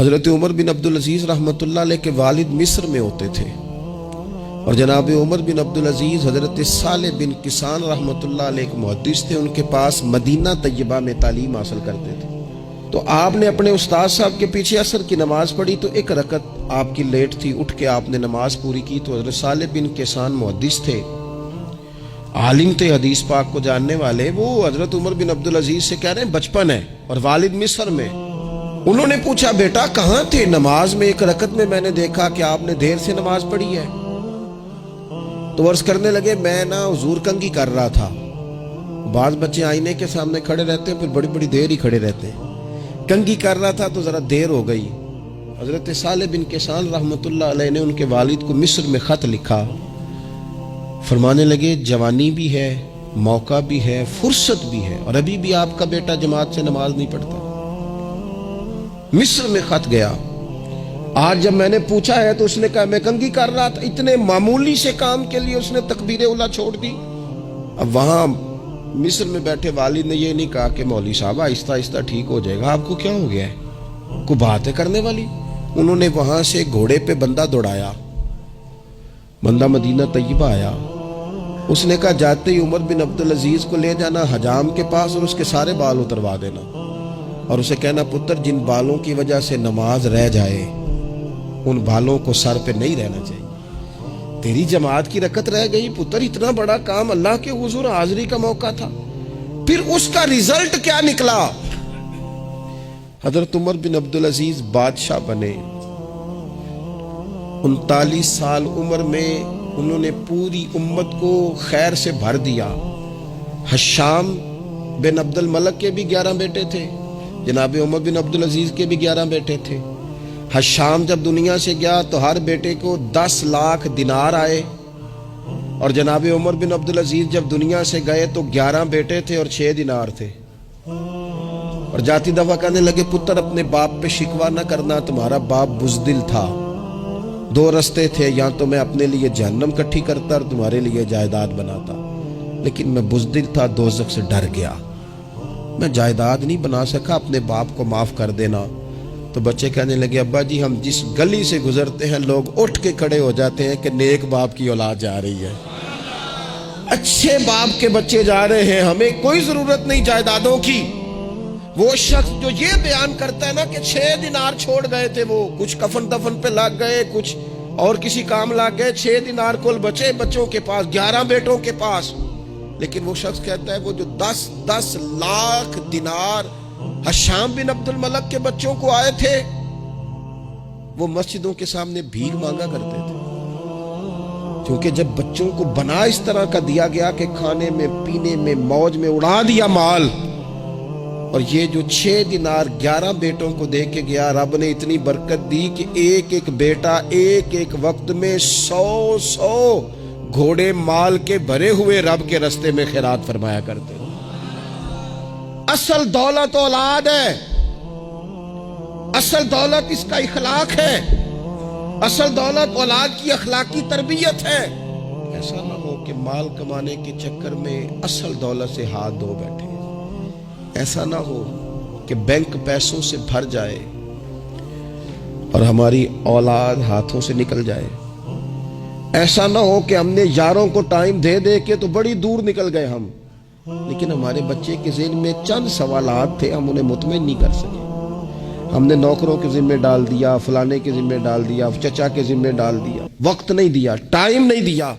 حضرت عمر بن عبدالعزیز رحمۃ اللہ علیہ کے والد مصر میں ہوتے تھے، اور جناب عمر بن عبدالعزیز حضرت صالح بن کسان رحمۃ اللہ علیہ ایک محدث تھے، ان کے پاس مدینہ طیبہ میں تعلیم حاصل کرتے تھے۔ تو آپ نے اپنے استاد صاحب کے پیچھے عصر کی نماز پڑھی تو ایک رکعت آپ کی لیٹ تھی، اٹھ کے آپ نے نماز پوری کی تو حضرت صالح بن کسان محدث تھے، عالم تھے، حدیث پاک کو جاننے والے۔ وہ حضرت عمر بن عبدالعزیز سے کہہ رہے ہیں بچپن ہے اور والد مصر میں۔ انہوں نے پوچھا بیٹا کہاں تھے؟ نماز میں ایک رکعت میں میں نے دیکھا کہ آپ نے دیر سے نماز پڑھی ہے۔ تو عرض کرنے لگے میں حضور کنگھی کر رہا تھا۔ بعض بچے آئینے کے سامنے کھڑے رہتے ہیں پھر بڑی بڑی دیر ہی کھڑے رہتے ہیں، کنگھی کر رہا تھا تو ذرا دیر ہو گئی۔ حضرت صالح بن کسان رحمۃ اللہ علیہ نے ان کے والد کو مصر میں خط لکھا، فرمانے لگے جوانی بھی ہے، موقع بھی ہے، فرصت بھی ہے، اور ابھی بھی آپ کا بیٹا جماعت سے نماز نہیں پڑھتا۔ مصر میں خط گیا۔ آج جب میں نے پوچھا ہے تو اس نے کہا میں کنگھی کر رہا تھا۔ اتنے معمولی سے کام کے لیے اس نے تکبیر اولیٰ چھوڑ دی۔ اب وہاں مصر میں بیٹھے والد نے یہ نہیں کہا کہ مولوی صاحب آہستہ آہستہ ٹھیک ہو جائے گا، آپ کو کیا ہو گیا ہے، کوئی بات ہے کرنے والی؟ انہوں نے وہاں سے گھوڑے پہ بندہ دوڑایا، بندہ مدینہ طیبہ آیا۔ اس نے کہا جاتے ہی عمر بن عبدالعزیز کو لے جانا حجام کے پاس اور اس کے سارے بال اتروا دینا، اور اسے کہنا پتر جن بالوں کی وجہ سے نماز رہ جائے ان بالوں کو سر پہ نہیں رہنا چاہیے۔ تیری جماعت کی رکعت رہ گئی پتر، اتنا بڑا کام، اللہ کے حضور حاضری کا موقع تھا۔ پھر اس کا ریزلٹ کیا نکلا؟ حضرت عمر بن عبدالعزیز بادشاہ بنے۔ 39 سال عمر میں انہوں نے پوری امت کو خیر سے بھر دیا۔ حشام بن عبد الملک کے بھی 11 بیٹے تھے، جناب عمر بن عبدالعزیز کے بھی 11 بیٹے تھے۔ حشام جب دنیا سے گیا تو ہر بیٹے کو 10 لاکھ دینار آئے، اور جناب عمر بن عبدالعزیز جب دنیا سے گئے تو 11 بیٹے تھے اور 6 دینار تھے۔ اور جاتی دفعہ کہنے لگے پتر اپنے باپ پہ شکوہ نہ کرنا، تمہارا باپ بزدل تھا، 2 رستے تھے، یا تو میں اپنے لیے جہنم کٹھی کرتا اور تمہارے لیے جائیداد بناتا، لیکن میں بزدل تھا، دوزخ سے ڈر گیا، میں جائیداد نہیں بنا سکا، اپنے باپ کو معاف کر دینا۔ تو بچے کہنے لگے ابا جی ہم جس گلی سے گزرتے ہیں لوگ اٹھ کے کھڑے ہو جاتے ہیں کہ نیک باپ کی اولاد جا رہی ہے، اچھے باپ کے بچے جا رہے ہیں، ہمیں کوئی ضرورت نہیں جائیدادوں کی۔ وہ شخص جو یہ بیان کرتا ہے نا کہ 6 دینار چھوڑ گئے تھے، وہ کچھ کفن دفن پہ لگ گئے، کچھ اور کسی کام لگ گئے، 6 دینار کل بچے بچوں کے پاس، 11 بیٹوں کے پاس۔ لیکن وہ شخص کہتا ہے وہ جو 10 لاکھ دینار حشام بن عبد الملک کے بچوں کو آئے تھے، وہ مسجدوں کے سامنے بھیک مانگا کرتے تھے، کیونکہ جب بچوں کو بنا اس طرح کا دیا گیا کہ کھانے میں پینے میں موج میں اڑا دیا مال، اور یہ جو 6 دینار 11 بیٹوں کو دے کے گیا، رب نے اتنی برکت دی کہ ایک ایک بیٹا ایک ایک وقت میں 100 گھوڑے مال کے بھرے ہوئے رب کے رستے میں خیرات فرمایا کرتے۔ اصل دولت اولاد ہے، اصل دولت اس کا اخلاق ہے، اصل دولت اولاد کی اخلاقی تربیت ہے۔ ایسا نہ ہو کہ مال کمانے کے چکر میں اصل دولت سے ہاتھ دھو بیٹھے، ایسا نہ ہو کہ بینک پیسوں سے بھر جائے اور ہماری اولاد ہاتھوں سے نکل جائے، ایسا نہ ہو کہ ہم نے یاروں کو ٹائم دے دے کے تو بڑی دور نکل گئے ہم، لیکن ہمارے بچے کے ذہن میں چند سوالات تھے، ہم انہیں مطمئن نہیں کر سکے، ہم نے نوکروں کے ذمہ ڈال دیا، فلانے کے ذمہ ڈال دیا، چچا کے ذمہ ڈال دیا، وقت نہیں دیا، ٹائم نہیں دیا۔